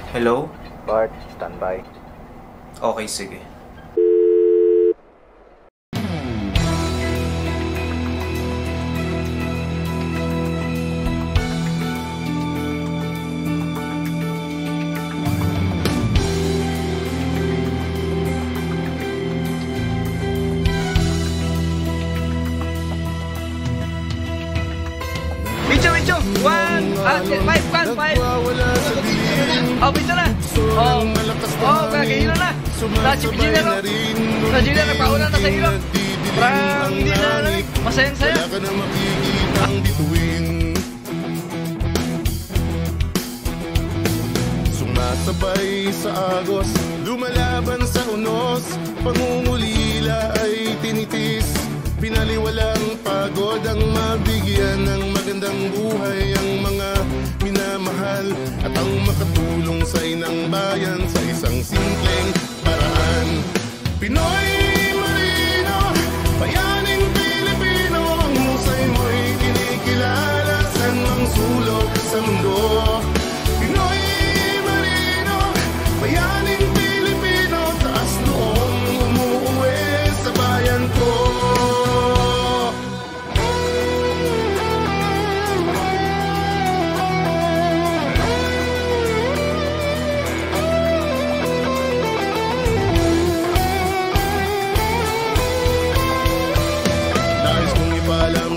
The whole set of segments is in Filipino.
Hello? Bart, standby. Okay, sige. Bicho! Five! Oh, bicho na! Kagahilo na! Sa Gina, nagpauna na sa hilo! Parang hindi na nalamig. Masayang-saya. Wala ka na makikitang bituin. Sumasabay sa agos, lumalaban sa unos, pangungulila ay tinitis. Pinaliwalang pagod ang mabigyan ng magandang buhay ang mga minamahal at ang makatulong sa inang bayan sa isang simpleng paraan. Pinoy Marino, bayaning Pilipino, ang husay mo'y kinikilala saan mang sulok sa mundo. Pinoy Marino, bayaning Pilipino, taas noong umuuwi sa bayan ko.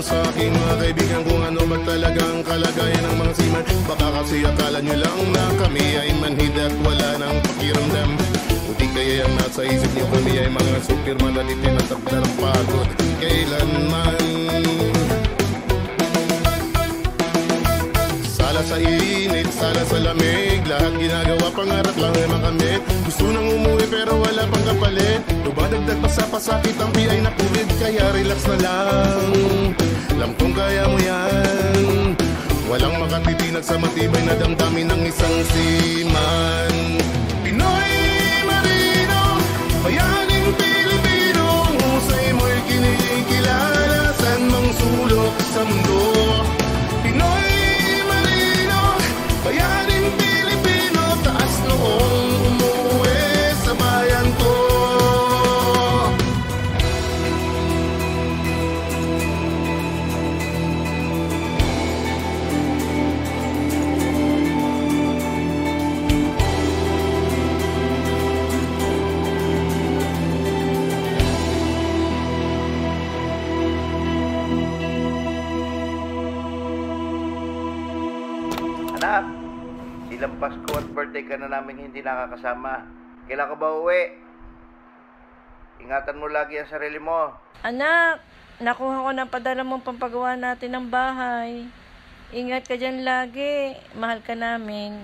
Sa aking mga kaibigan kung ano ba talagang kalagayan ng mga seaman. Baka kasi akala nyo lang na kami ay manhid at wala nang pakiramdam. Buti kaya ang nasa isip nyo kami ay mga superman na di tinatabda ng pagod kailanman. Sala sa init, sala sa lamig, lahat ginagawa pangarap lang ay makamit. Gusto nang umuwi pero wala pang kapalit. Dumadagdag pa sa pasakit ang PI na COVID, kaya relax na lang. Alam kong kaya mo yan. Walang makatitinag sa matibay na damdamin ng isang seaman. Pinoy Marino, bayaning Pilipino, ang husay mo'y kinikilala saan mang sulok sa mundo. Pinoy Marino, bayaning Pilipino, taas noong umuwi sa bayan ko. Anak, ilang Pasko at birthday ka na namin hindi nakakasama. Kailan ka ba uwi? Ingatan mo lagi ang sarili mo. Anak, nakuha ko ng padala mong pampagawa natin ng bahay. Ingat ka dyan lagi. Mahal ka namin.